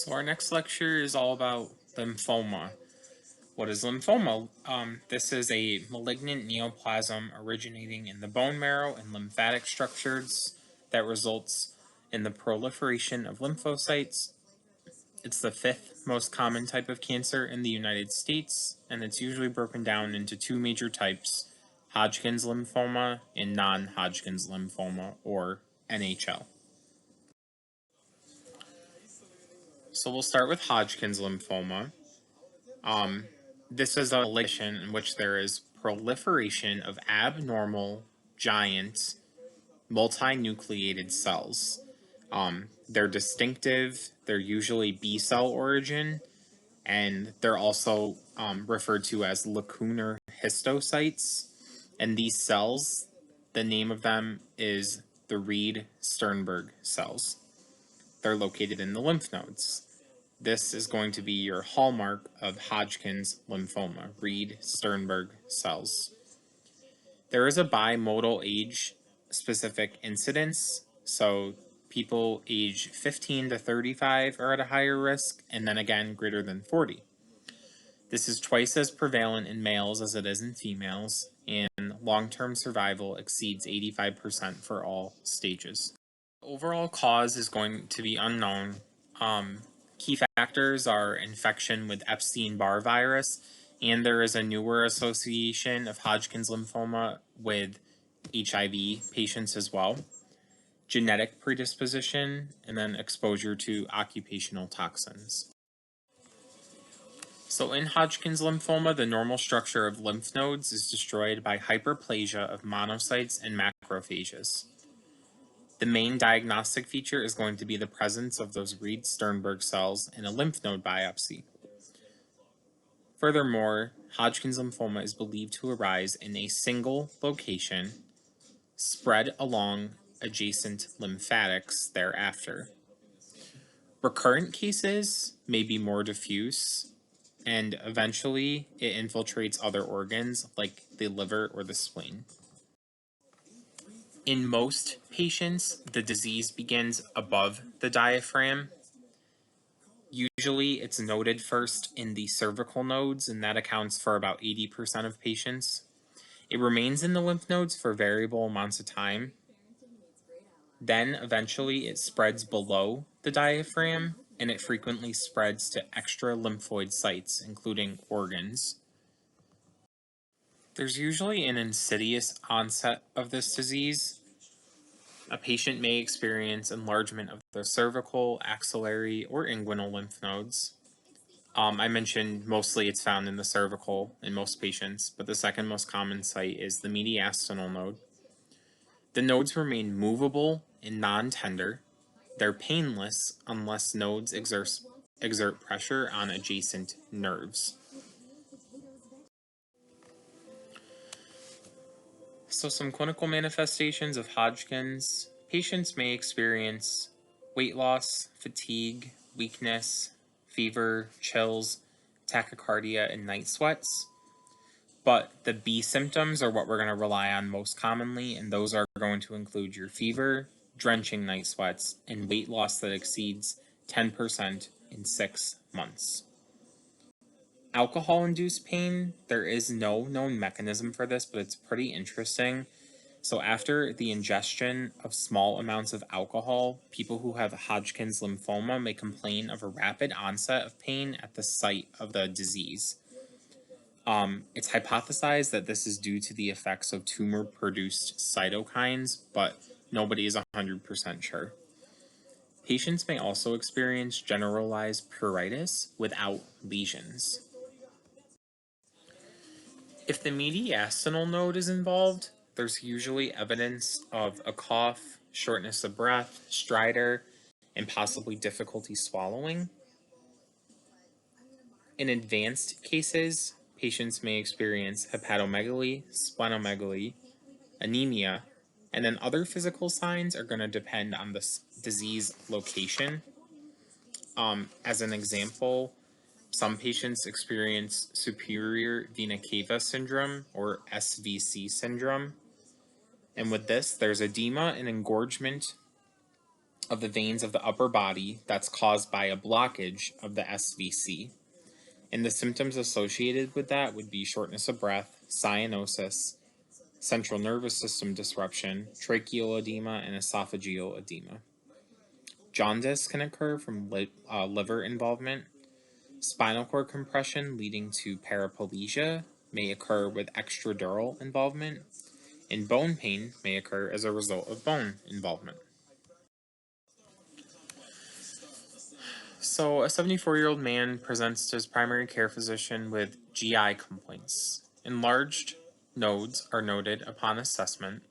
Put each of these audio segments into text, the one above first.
So our next lecture is all about lymphoma. What is lymphoma? This is a malignant neoplasm originating in the bone marrow and lymphatic structures that results in the proliferation of lymphocytes. It's the fifth most common type of cancer in the United States, and it's usually broken down into two major types: Hodgkin's lymphoma and non-Hodgkin's lymphoma, or NHL. So we'll start with Hodgkin's lymphoma. This is a condition in which there is proliferation of abnormal, giant, multinucleated cells. They're distinctive, they're usually B cell origin, and they're also referred to as lacunar histocytes. And these cells, the name of them is the Reed-Sternberg cells. They're located in the lymph nodes. This is going to be your hallmark of Hodgkin's lymphoma, Reed-Sternberg cells. There is a bimodal age-specific incidence, so people age 15 to 35 are at a higher risk, and then again greater than 40. This is twice as prevalent in males as it is in females, and long-term survival exceeds 85% for all stages. The overall cause is going to be unknown. Key factors are infection with Epstein-Barr virus, and there is a newer association of Hodgkin's lymphoma with HIV patients as well, genetic predisposition, and then exposure to occupational toxins. So in Hodgkin's lymphoma, the normal structure of lymph nodes is destroyed by hyperplasia of monocytes and macrophages. The main diagnostic feature is going to be the presence of those Reed-Sternberg cells in a lymph node biopsy. Furthermore, Hodgkin's lymphoma is believed to arise in a single location, spread along adjacent lymphatics thereafter. Recurrent cases may be more diffuse, and eventually it infiltrates other organs like the liver or the spleen. In most patients, the disease begins above the diaphragm. Usually it's noted first in the cervical nodes, and that accounts for about 80% of patients. It remains in the lymph nodes for variable amounts of time. Then eventually it spreads below the diaphragm, and it frequently spreads to extra lymphoid sites, including organs. There's usually an insidious onset of this disease. A patient may experience enlargement of the cervical, axillary, or inguinal lymph nodes. I mentioned mostly it's found in the cervical in most patients, but the second most common site is the mediastinal node. The nodes remain movable and non-tender. They're painless unless nodes exert pressure on adjacent nerves. So some clinical manifestations of Hodgkin's. Patients may experience weight loss, fatigue, weakness, fever, chills, tachycardia, and night sweats. But the B symptoms are what we're going to rely on most commonly, and those are going to include your fever, drenching night sweats, and weight loss that exceeds 10% in 6 months. Alcohol-induced pain, there is no known mechanism for this, but it's pretty interesting. So after the ingestion of small amounts of alcohol, people who have Hodgkin's lymphoma may complain of a rapid onset of pain at the site of the disease. It's hypothesized that this is due to the effects of tumor-produced cytokines, but nobody is 100% sure. Patients may also experience generalized pruritus without lesions. If the mediastinal node is involved, there's usually evidence of a cough, shortness of breath, stridor, and possibly difficulty swallowing. In advanced cases, patients may experience hepatomegaly, splenomegaly, anemia, and then other physical signs are going to depend on the disease location. As an example, some patients experience superior vena cava syndrome, or SVC syndrome. And with this, there's edema and engorgement of the veins of the upper body that's caused by a blockage of the SVC. And the symptoms associated with that would be shortness of breath, cyanosis, central nervous system disruption, tracheal edema, and esophageal edema. Jaundice can occur from liver involvement. Spinal cord compression leading to paraplegia may occur with extradural involvement, and bone pain may occur as a result of bone involvement. So, a 74-year-old man presents to his primary care physician with GI complaints. Enlarged nodes are noted upon assessment.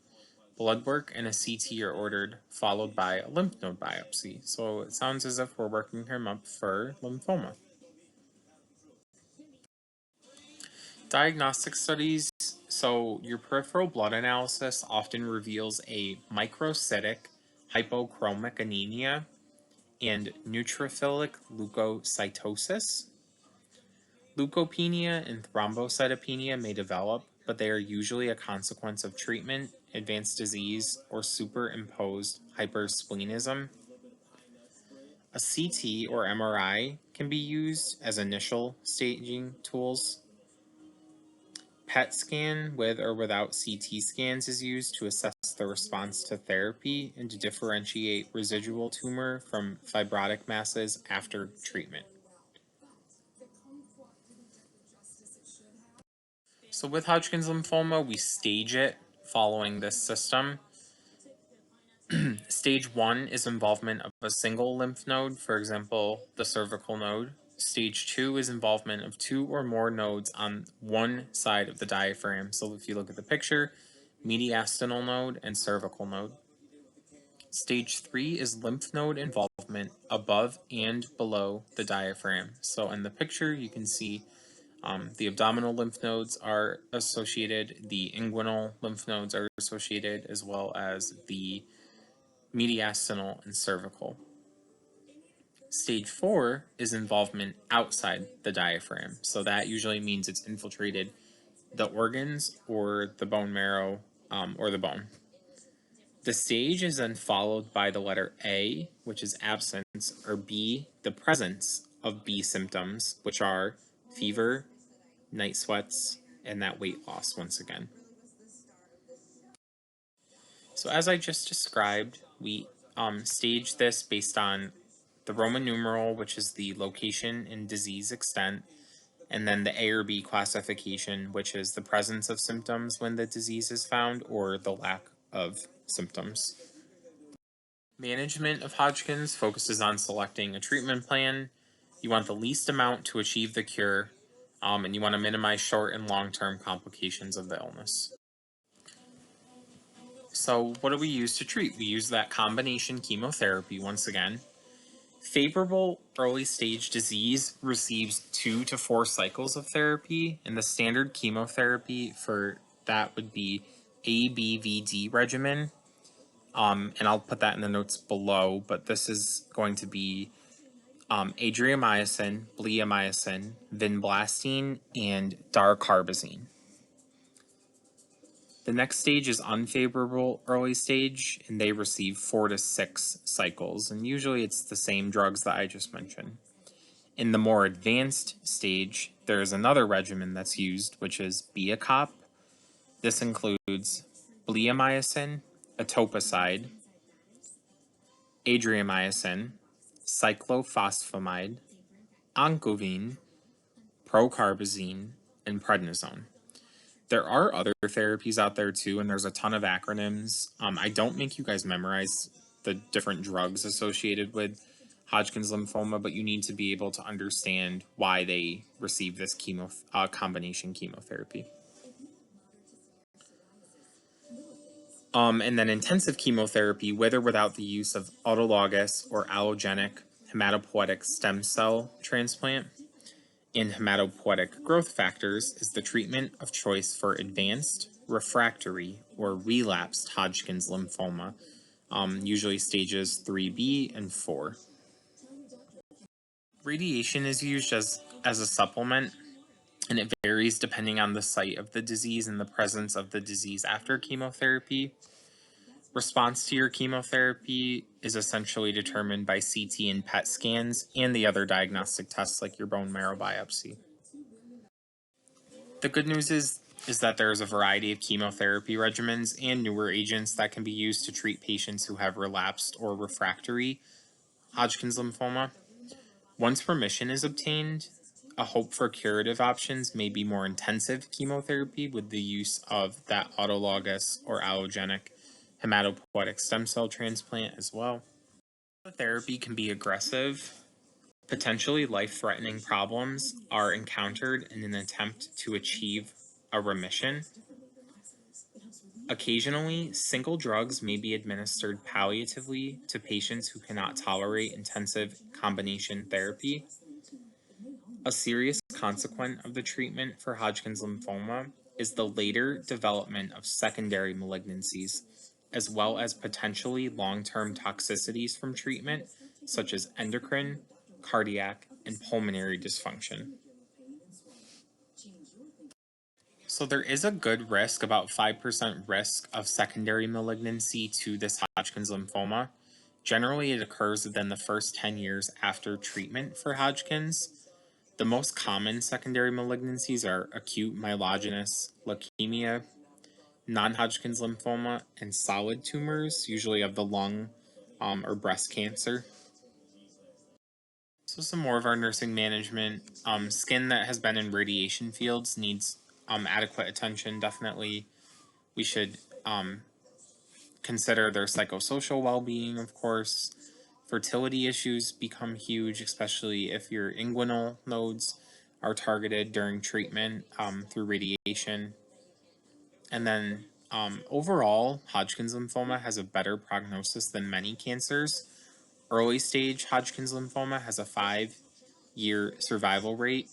Blood work and a CT are ordered, followed by a lymph node biopsy. So, it sounds as if we're working him up for lymphoma. Diagnostic studies. So, your peripheral blood analysis often reveals a microcytic hypochromic anemia and neutrophilic leukocytosis. Leukopenia and thrombocytopenia may develop, but they are usually a consequence of treatment, advanced disease, or superimposed hypersplenism. A CT or MRI can be used as initial staging tools. PET scan with or without CT scans is used to assess the response to therapy and to differentiate residual tumor from fibrotic masses after treatment. So with Hodgkin's lymphoma, we stage it following this system. Stage 1 is involvement of a single lymph node, for example, the cervical node. Stage 2 is involvement of 2 or more nodes on one side of the diaphragm. So if you look at the picture, mediastinal node and cervical node. Stage 3 is lymph node involvement above and below the diaphragm. So in the picture, you can see the abdominal lymph nodes are associated, the inguinal lymph nodes are associated, as well as the mediastinal and cervical. Stage 4 is involvement outside the diaphragm. So that usually means it's infiltrated the organs or the bone marrow or the bone. The stage is then followed by the letter A, which is absence, or B, the presence of B symptoms, which are fever, night sweats, and that weight loss once again. So as I just described, we stage this based on the Roman numeral, which is the location and disease extent, and then the A or B classification, which is the presence of symptoms when the disease is found or the lack of symptoms. Management of Hodgkin's focuses on selecting a treatment plan. You want the least amount to achieve the cure, and you want to minimize short and long-term complications of the illness. So what do we use to treat? We use that combination chemotherapy once again. Favorable early stage disease receives 2 to 4 cycles of therapy, and the standard chemotherapy for that would be ABVD regimen. And I'll put that in the notes below, but this is going to be adriamycin, bleomycin, vinblastine, and dacarbazine. The next stage is unfavorable early stage, and they receive 4 to 6 cycles, and usually it's the same drugs that I just mentioned. In the more advanced stage, there is another regimen that's used, which is Biacop. This includes bleomycin, etoposide, adriamycin, cyclophosphamide, oncovine, procarbazine, and prednisone. There are other therapies out there too, and there's a ton of acronyms. I don't make you guys memorize the different drugs associated with Hodgkin's lymphoma, but you need to be able to understand why they receive this combination chemotherapy. And then intensive chemotherapy, with or without the use of autologous or allogenic hematopoietic stem cell transplant in hematopoietic growth factors, is the treatment of choice for advanced, refractory, or relapsed Hodgkin's lymphoma, usually stages 3B and 4. Radiation is used as a supplement, and it varies depending on the site of the disease and the presence of the disease after chemotherapy. Response to your chemotherapy is essentially determined by CT and PET scans and the other diagnostic tests like your bone marrow biopsy. The good news is that there is a variety of chemotherapy regimens and newer agents that can be used to treat patients who have relapsed or refractory Hodgkin's lymphoma. Once remission is obtained, a hope for curative options may be more intensive chemotherapy with the use of that autologous or allogenic hematopoietic stem cell transplant as well. The therapy can be aggressive. Potentially life threatening problems are encountered in an attempt to achieve a remission. Occasionally, single drugs may be administered palliatively to patients who cannot tolerate intensive combination therapy. A serious consequence of the treatment for Hodgkin's lymphoma is the later development of secondary malignancies, as well as potentially long term toxicities from treatment, such as endocrine, cardiac, and pulmonary dysfunction. So there is a good risk, about 5% risk of secondary malignancy to this Hodgkin's lymphoma. Generally, it occurs within the first 10 years after treatment for Hodgkin's. The most common secondary malignancies are acute myelogenous leukemia, non Hodgkin's lymphoma, and solid tumors, usually of the lung or breast cancer. So, some more of our nursing management. Skin that has been in radiation fields needs adequate attention. Definitely, we should consider their psychosocial well being, of course. Fertility issues become huge, especially if your inguinal nodes are targeted during treatment through radiation. And then overall, Hodgkin's lymphoma has a better prognosis than many cancers. Early stage Hodgkin's lymphoma has a 5-year survival rate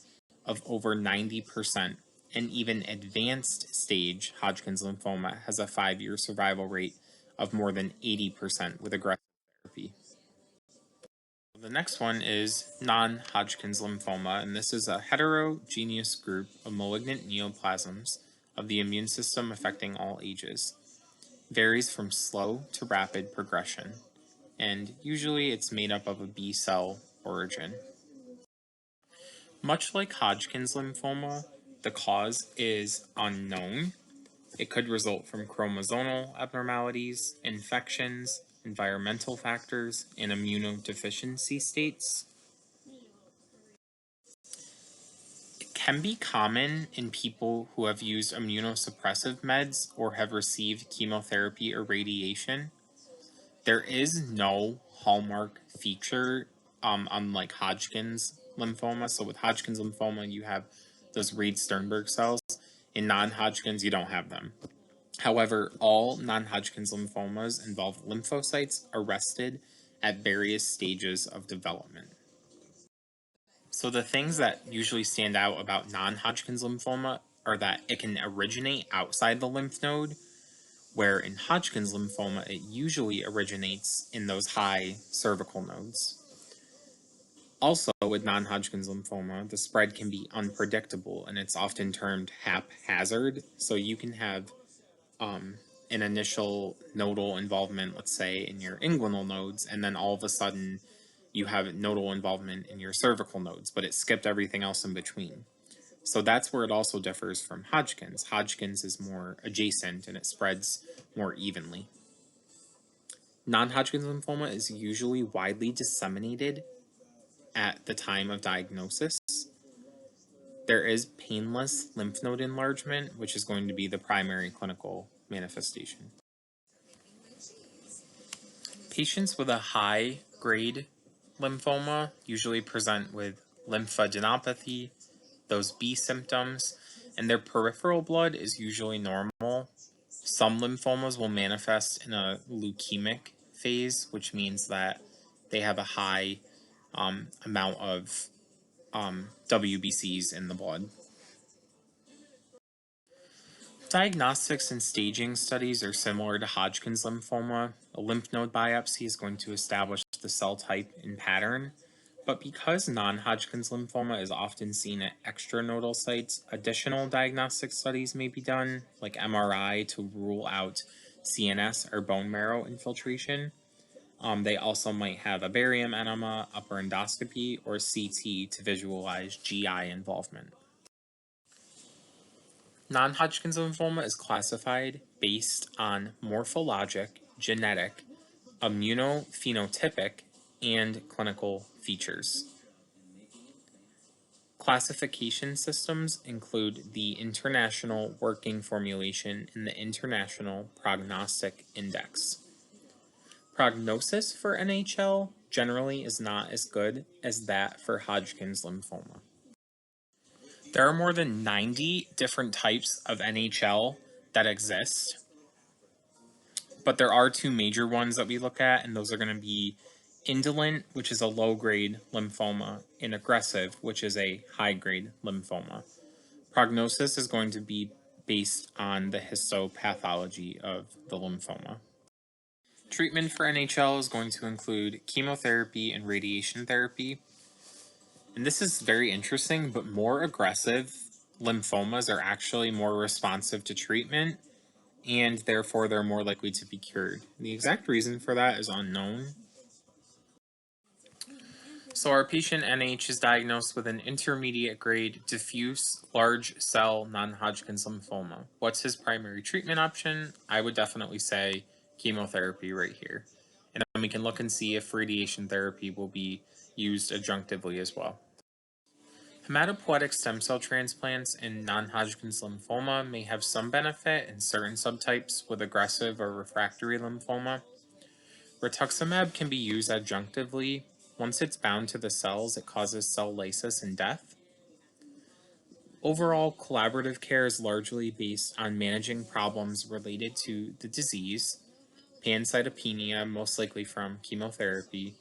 of over 90%, and even advanced stage Hodgkin's lymphoma has a 5-year survival rate of more than 80% with aggressive therapy. The next one is non-Hodgkin's lymphoma, and this is a heterogeneous group of malignant neoplasms of the immune system affecting all ages. Varies from slow to rapid progression, and usually it's made up of a B cell origin. Much like Hodgkin's lymphoma, the cause is unknown. It could result from chromosomal abnormalities, infections, environmental factors, and immunodeficiency states. It can be common in people who have used immunosuppressive meds or have received chemotherapy or radiation. There is no hallmark feature, unlike Hodgkin's lymphoma. So with Hodgkin's lymphoma, you have those Reed Sternberg cells. In non-Hodgkin's, you don't have them. However, all non-Hodgkin's lymphomas involve lymphocytes arrested at various stages of development. So the things that usually stand out about non-Hodgkin's lymphoma are that it can originate outside the lymph node, where in Hodgkin's lymphoma it usually originates in those high cervical nodes. Also, with non-Hodgkin's lymphoma, the spread can be unpredictable and it's often termed haphazard. So you can have an initial nodal involvement, let's say, in your inguinal nodes, and then all of a sudden you have nodal involvement in your cervical nodes, but it skipped everything else in between. So that's where it also differs from Hodgkin's. Hodgkin's is more adjacent and it spreads more evenly. Non-Hodgkin's lymphoma is usually widely disseminated at the time of diagnosis. There is painless lymph node enlargement, which is going to be the primary clinical manifestation. Patients with a high grade lymphoma usually present with lymphadenopathy, those B symptoms, and their peripheral blood is usually normal. Some lymphomas will manifest in a leukemic phase, which means that they have a high amount of WBCs in the blood. Diagnostics and staging studies are similar to Hodgkin's lymphoma. A lymph node biopsy is going to establish the cell type and pattern, but because non-Hodgkin's lymphoma is often seen at extranodal sites, additional diagnostic studies may be done, like MRI, to rule out CNS or bone marrow infiltration. They also might have a barium enema, upper endoscopy, or CT to visualize GI involvement. Non-Hodgkin's lymphoma is classified based on morphologic, genetic, immunophenotypic, and clinical features. Classification systems include the International Working Formulation and the International Prognostic Index. Prognosis for NHL generally is not as good as that for Hodgkin's lymphoma. There are more than 90 different types of NHL that exist, but there are two major ones that we look at, and those are going to be indolent, which is a low-grade lymphoma, and aggressive, which is a high-grade lymphoma. Prognosis is going to be based on the histopathology of the lymphoma. Treatment for NHL is going to include chemotherapy and radiation therapy. And this is very interesting, but more aggressive lymphomas are actually more responsive to treatment, and therefore they're more likely to be cured. The exact reason for that is unknown. So our patient NH is diagnosed with an intermediate grade diffuse large cell non-Hodgkin's lymphoma. What's his primary treatment option? I would definitely say chemotherapy right here. And then we can look and see if radiation therapy will be used adjunctively as well. Hematopoietic stem cell transplants in non-Hodgkin's lymphoma may have some benefit in certain subtypes with aggressive or refractory lymphoma. Rituximab can be used adjunctively. Once it's bound to the cells, it causes cell lysis and death. Overall, collaborative care is largely based on managing problems related to the disease, pancytopenia, most likely from chemotherapy,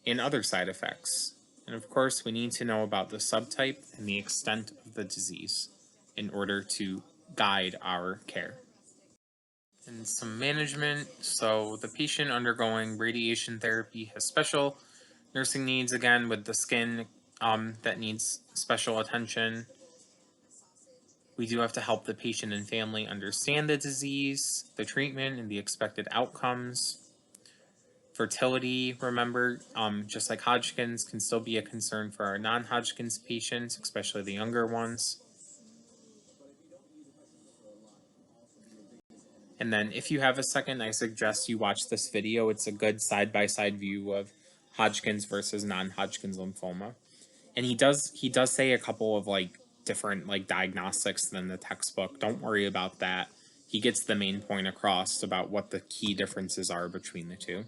and other side effects. And of course, we need to know about the subtype and the extent of the disease in order to guide our care. And some management. So the patient undergoing radiation therapy has special nursing needs, again, with the skin that needs special attention. We do have to help the patient and family understand the disease, the treatment, and the expected outcomes. Fertility, remember, just like Hodgkin's, can still be a concern for our non-Hodgkin's patients, especially the younger ones. And then if you have a second, I suggest you watch this video. It's a good side-by-side view of Hodgkin's versus non-Hodgkin's lymphoma. And he does say a couple of different diagnostics than the textbook. Don't worry about that. He gets the main point across about what the key differences are between the two.